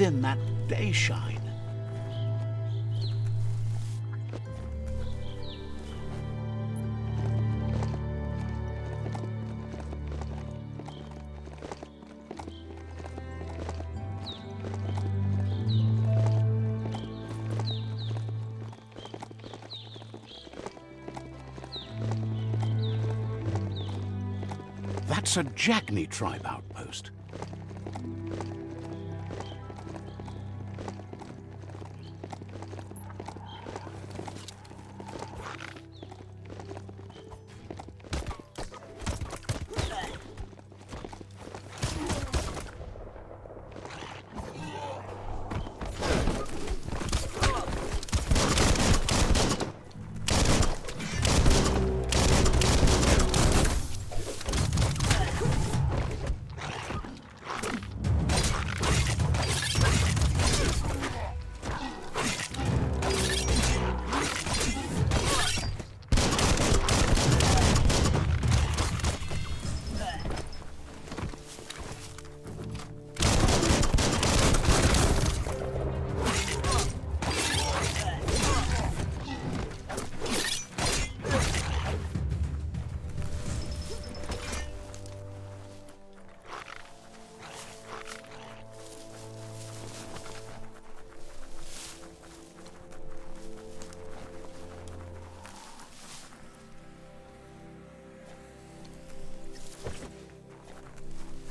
in that day shine. That's a Jagni tribe outpost.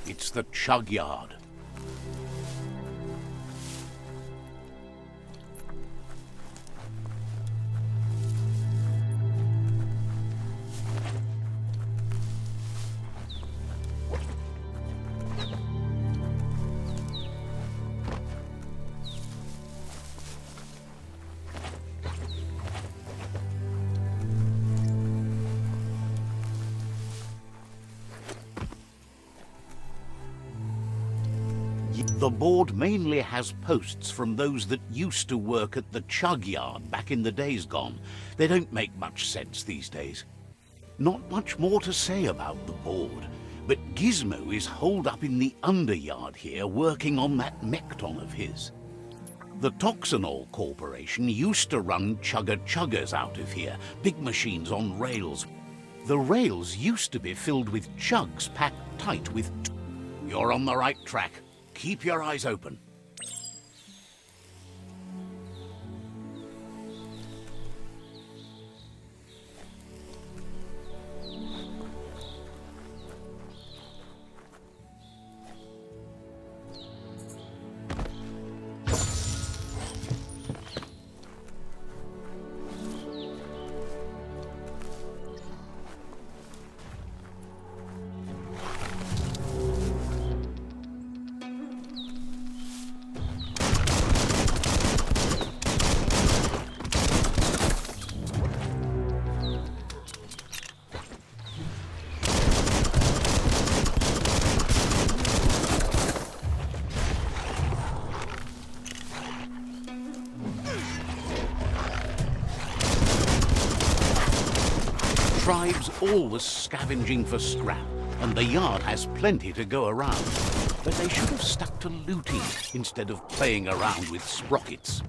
It's the chug yard. The board mainly has posts from those that used to work at the chug yard back in the days gone. They don't make much sense these days. Not much more to say about the board, but Gizmo is holed up in the underyard here working on that Mekton of his. The Toxanol Corporation used to run chugger-chuggers out of here, big machines on rails. The rails used to be filled with chugs packed tight with... You're on the right track. Keep your eyes open. Tribes always scavenging for scrap, and the yard has plenty to go around. But they should have stuck to looting instead of playing around with sprockets.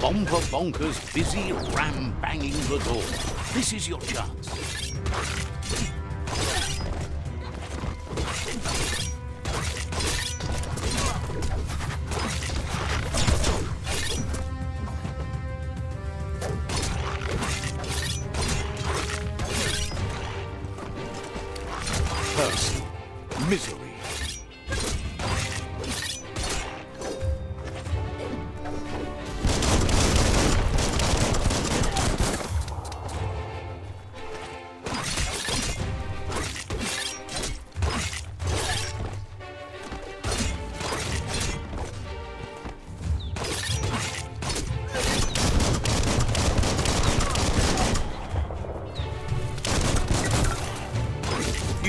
Bomber Bonker's busy ram-banging the door. This is your chance. First, misery.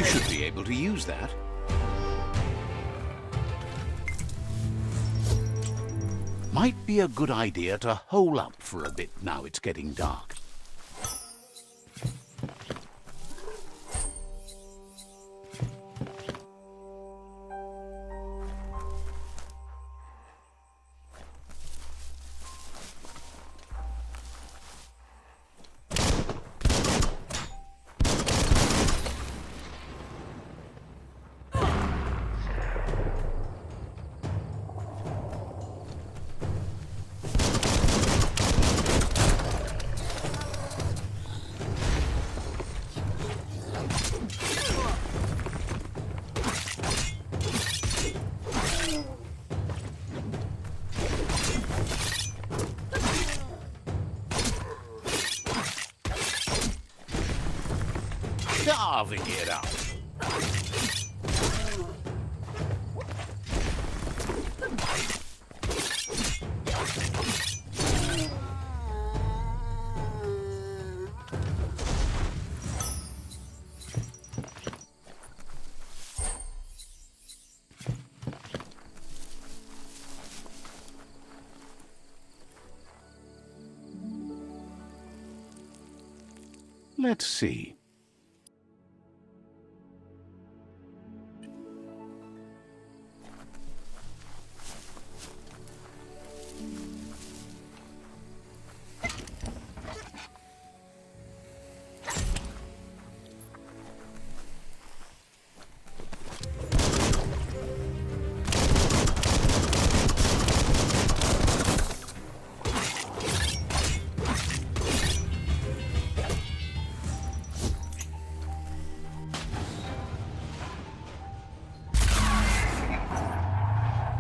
You should be able to use that. Might be a good idea to hole up for a bit now it's getting dark. Carving it up. Let's see.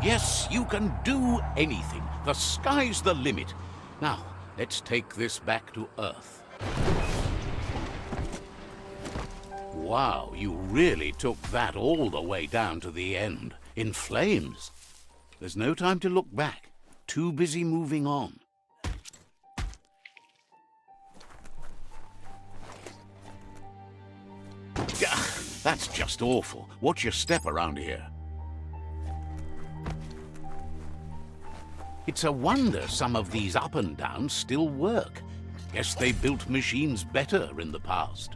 Yes, you can do anything. The sky's the limit. Now, let's take this back to Earth. Wow, you really took that all the way down to the end, in flames. There's no time to look back. Too busy moving on. That's just awful. Watch your step around here. It's a wonder some of these up and downs still work. Guess they built machines better in the past.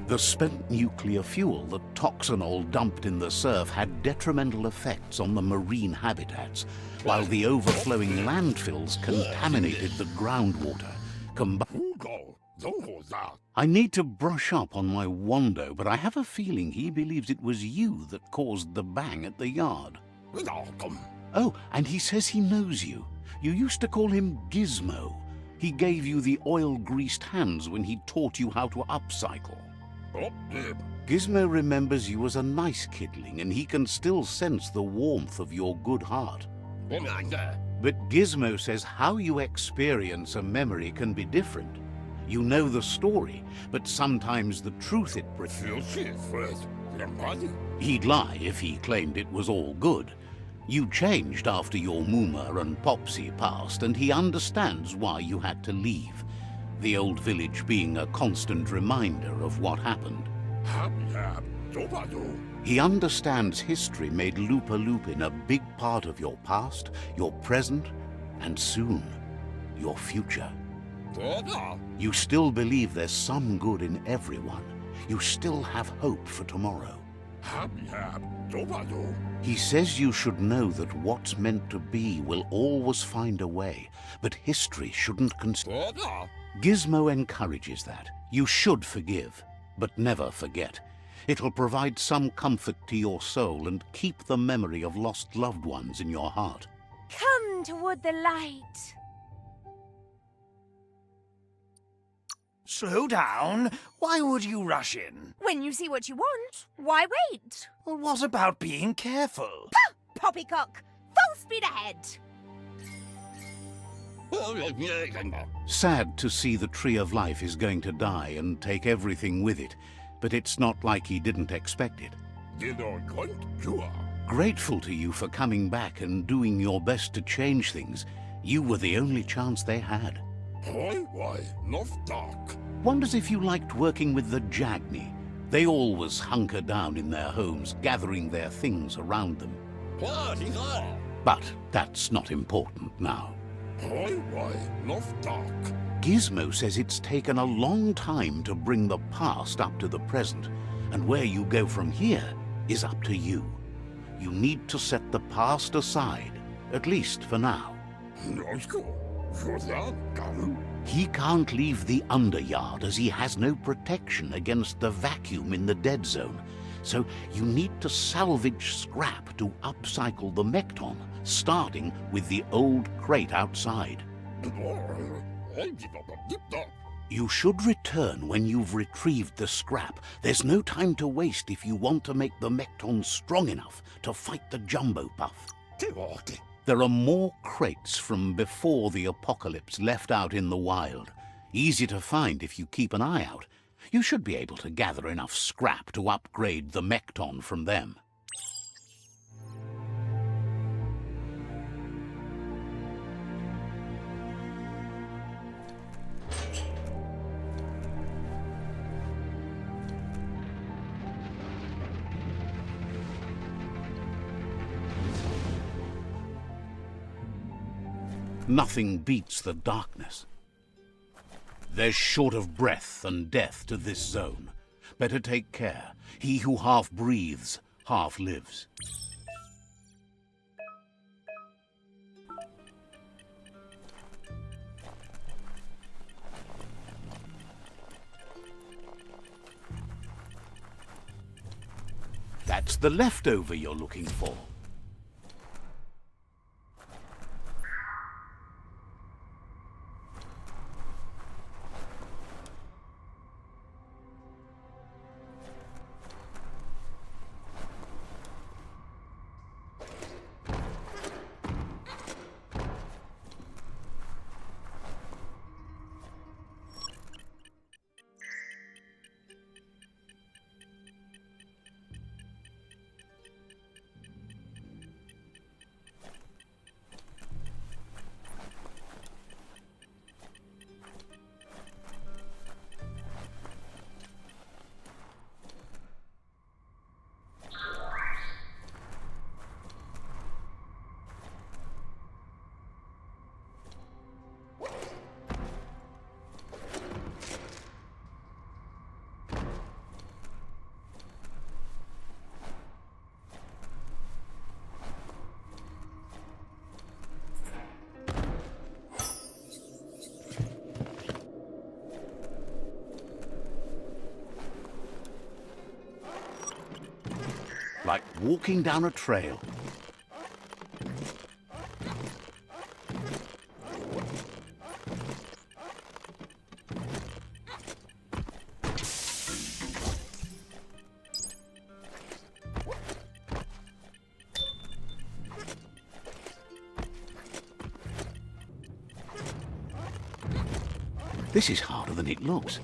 The spent nuclear fuel that Toxanol dumped in the surf had detrimental effects on the marine habitats, while the overflowing landfills contaminated the groundwater. I need to brush up on my Wando, but I have a feeling he believes it was you that caused the bang at the yard. Oh, and he says he knows you. You used to call him Gizmo. He gave you the oil-greased hands when he taught you how to upcycle. Gizmo remembers you as a nice kidling, and he can still sense the warmth of your good heart. But Gizmo says how you experience a memory can be different. You know the story, but sometimes the truth it brings. He'd lie if he claimed it was all good. You changed after your Mooma and Popsy passed, and he understands why you had to leave. The old village being a constant reminder of what happened. He understands history made Lupa Lupin a big part of your past, your present, and soon, your future. You still believe there's some good in everyone. You still have hope for tomorrow. He says you should know that what's meant to be will always find a way, but history shouldn't consider. Gizmo encourages that. You should forgive, but never forget. It'll provide some comfort to your soul and keep the memory of lost loved ones in your heart. Come toward the light. Slow down. Why would you rush in? When you see what you want, why wait? Well, what about being careful? Pah! Poppycock! Full speed ahead! Sad to see the Tree of Life is going to die and take everything with it, but it's not like he didn't expect it. grateful to you for coming back and doing your best to change things. You were the only chance they had. Why, not dark. Wonders if you liked working with the Jagni. They always hunker down in their homes, gathering their things around them. But that's not important now. Why, not dark. Gizmo says it's taken a long time to bring the past up to the present, and where you go from here is up to you. You need to set the past aside, at least for now. He can't leave the Underyard as he has no protection against the vacuum in the dead zone, so you need to salvage scrap to upcycle the Mekton, starting with the old crate outside. You should return when you've retrieved the scrap. There's no time to waste if you want to make the Mekton strong enough to fight the Jumbo Puff. There are more crates from before the apocalypse left out in the wild. Easy to find if you keep an eye out. You should be able to gather enough scrap to upgrade the Mekton from them. Nothing beats the darkness. There's short of breath and death to this zone. Better take care. He who half breathes, half lives. That's the leftover you're looking for. Like walking down a trail. This is harder than it looks.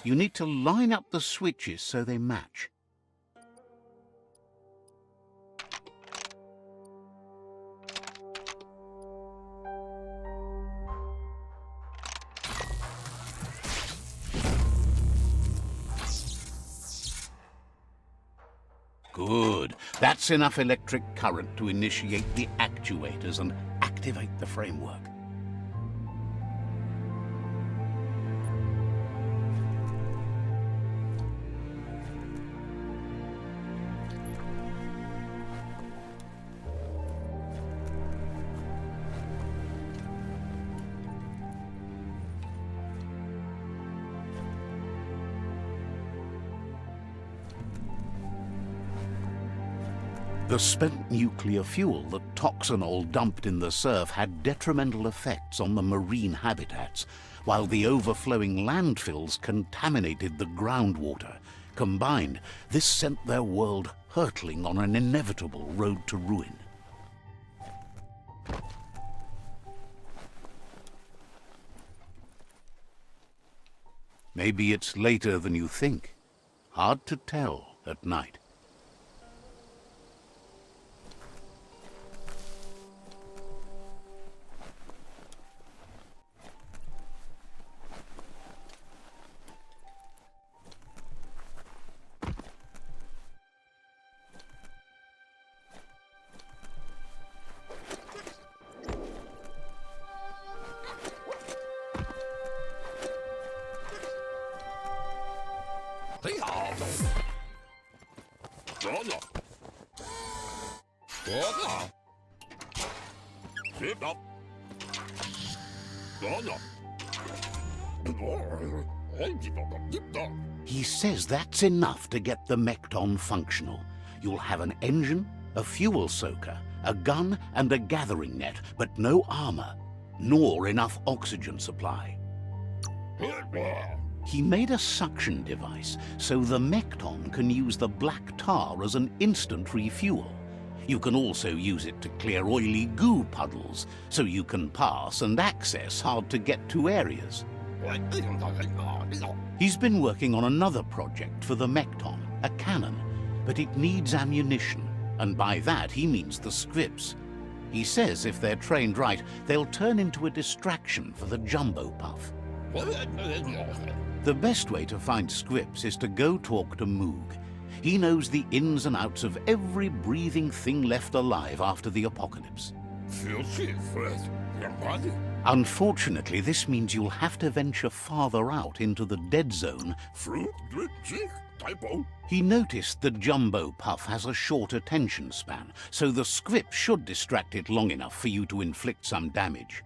You need to line up the switches so they match. Good. That's enough electric current to initiate the actuators and activate the framework. The spent nuclear fuel that Toxanol dumped in the surf had detrimental effects on the marine habitats, while the overflowing landfills contaminated the groundwater. Combined, this sent their world hurtling on an inevitable road to ruin. Maybe it's later than you think. Hard to tell at night. He says that's enough to get the Mekton functional. You'll have an engine, a fuel soaker, a gun and a gathering net, but no armor, nor enough oxygen supply. He made a suction device so the Mekton can use the black tar as an instant refuel. You can also use it to clear oily goo puddles, so you can pass and access hard-to-get-to areas. He's been working on another project for the Mekton, a cannon, but it needs ammunition, and by that he means the scripts. He says if they're trained right, they'll turn into a distraction for the jumbo puff. The best way to find scripts is to go talk to Moog. He knows the ins and outs of every breathing thing left alive after the apocalypse. Unfortunately, this means you'll have to venture farther out into the dead zone. He noticed the jumbo puff has a short attention span, so the script should distract it long enough for you to inflict some damage.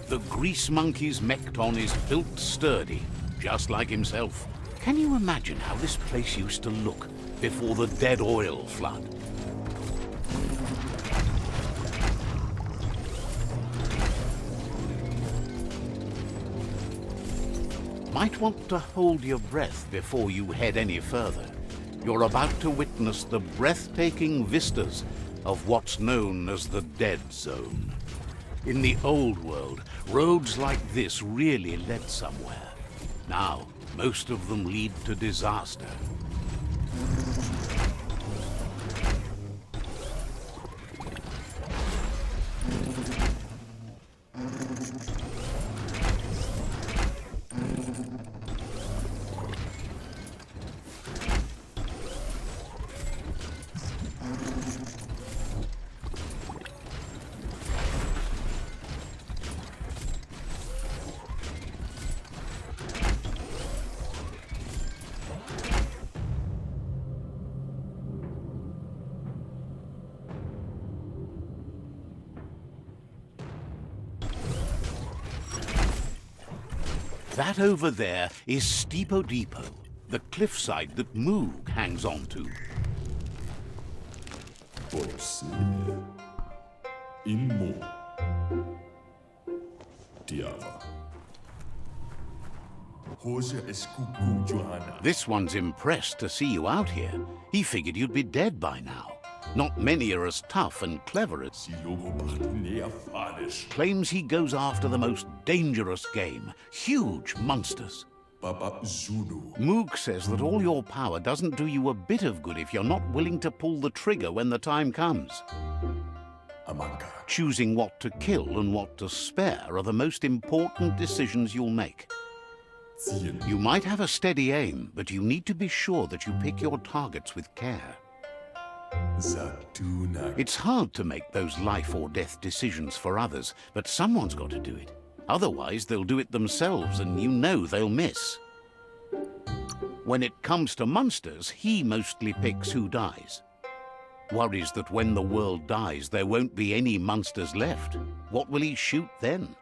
The grease monkey's Mekton is built sturdy, just like himself. Can you imagine how this place used to look before the dead oil flood? Might want to hold your breath before you head any further. You're about to witness the breathtaking vistas of what's known as the Dead Zone. In the old world, roads like this really led somewhere. Now, most of them lead to disaster. That over there is Steepo Depot, the cliffside that Moog hangs on to. Você. Inmo. Diava. Hoje escuku Johanna. This one's impressed to see you out here. He figured you'd be dead by now. Not many are as tough and clever as... Claims he goes after the most dangerous game, huge monsters. Baba Zulu. Moog says that all your power doesn't do you a bit of good if you're not willing to pull the trigger when the time comes. Amanga. Choosing what to kill and what to spare are the most important decisions you'll make. Zien. You might have a steady aim, but you need to be sure that you pick your targets with care. Zatuna. It's hard to make those life or death decisions for others, but someone's got to do it. Otherwise, they'll do it themselves, and you know they'll miss. When it comes to monsters, he mostly picks who dies. Worries that when the world dies, there won't be any monsters left. What will he shoot then?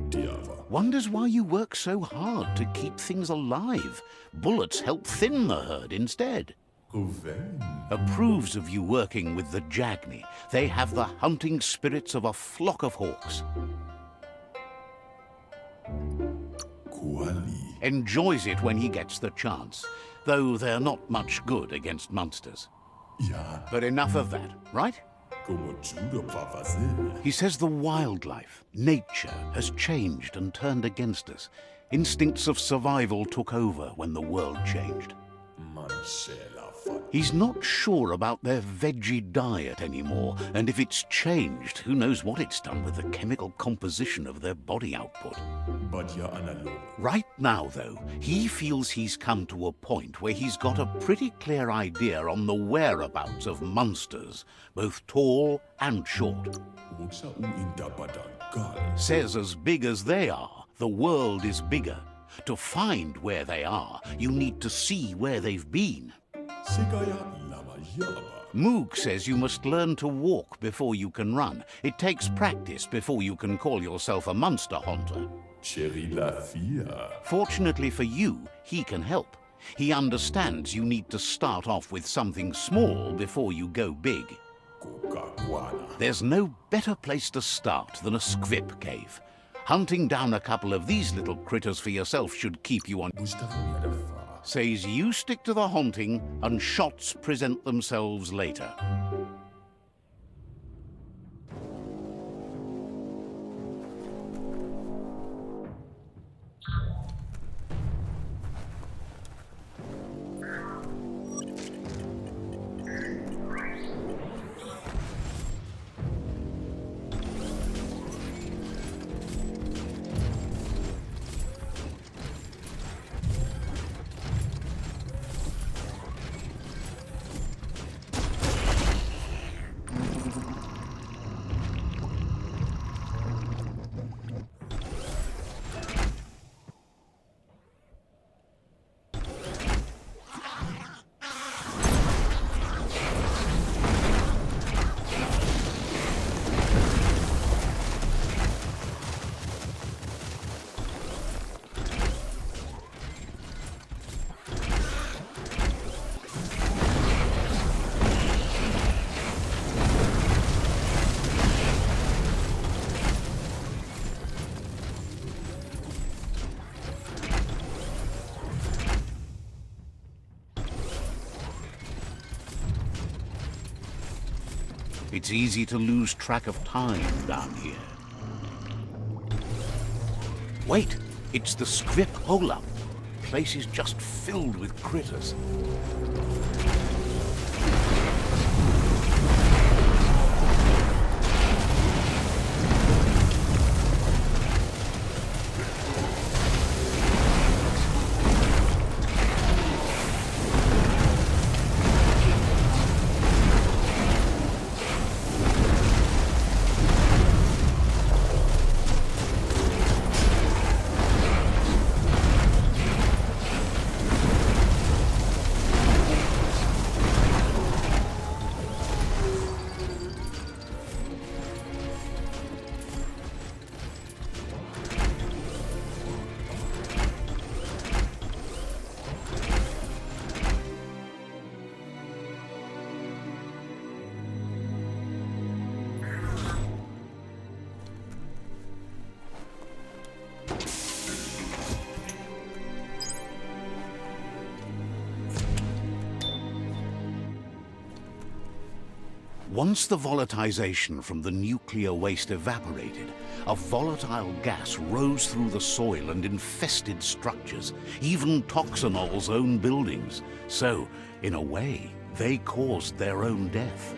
Diava. Wonders why you work so hard to keep things alive. Bullets help thin the herd instead. Ruven. Approves of you working with the Jagni. They have the hunting spirits of a flock of hawks. Kuali. Enjoys it when he gets the chance, though they're not much good against monsters. Ja. But enough of that, right? Como Judo Pavase. He says the wildlife, nature, has changed and turned against us. Instincts of survival took over when the world changed. Mancela Fat. He's not sure about their veggie diet anymore, and if it's changed, who knows what it's done with the chemical composition of their body output. Badja Analog. Right now, though, he feels he's come to a point where he's got a pretty clear idea on the whereabouts of monsters, both tall and short. Uksa u intapadan kale. Says as big as they are, the world is bigger. To find where they are, you need to see where they've been. Sigaya Lama Yaba. Moog says you must learn to walk before you can run. It takes practice before you can call yourself a monster hunter. Cherry La Fia. Fortunately for you, he can help. He understands you need to start off with something small before you go big. Coca-Cola. There's no better place to start than a squip cave. Hunting down a couple of these little critters for yourself should keep you on. Mustafa Yadafa. Says you stick to the haunting and shots present themselves later. It's easy to lose track of time down here. Wait, it's the script hole-up. Place is just filled with critters. Once the volatilization from the nuclear waste evaporated, a volatile gas rose through the soil and infested structures, even Toxanol's own buildings. So, in a way, they caused their own death.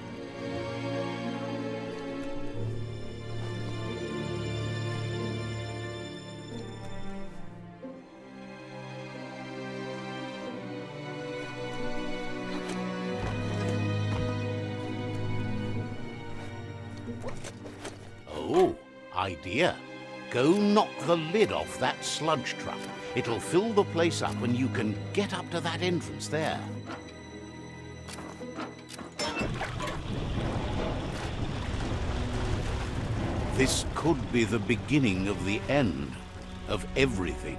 Oh, idea. Go knock the lid off that sludge truck. It'll fill the place up and you can get up to that entrance there. This could be the beginning of the end of everything.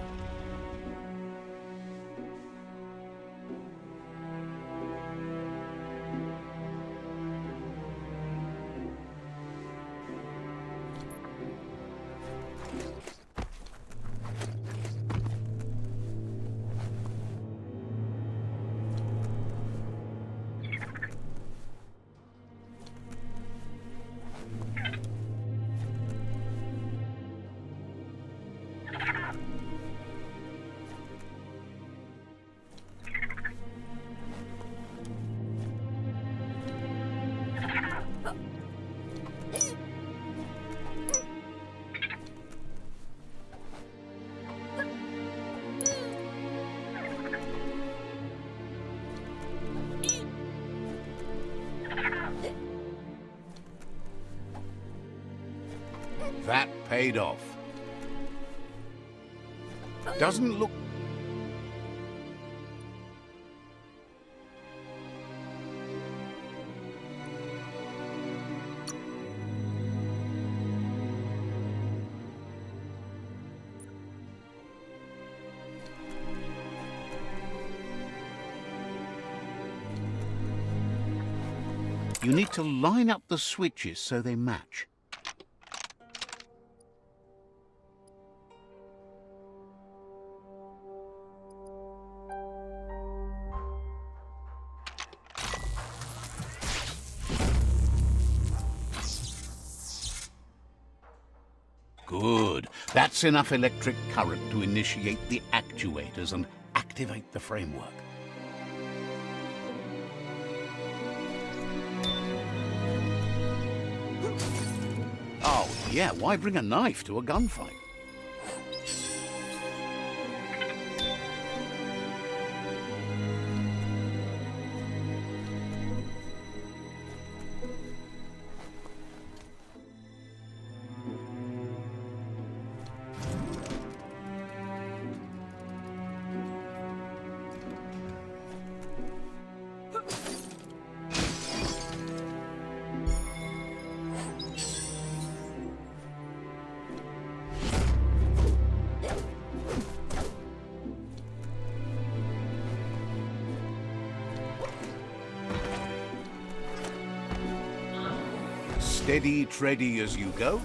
That paid off. Doesn't look... You need to line up the switches so they match. Good. That's enough electric current to initiate the actuators and activate the framework. Oh, yeah, why bring a knife to a gunfight? Steady, tready as you go.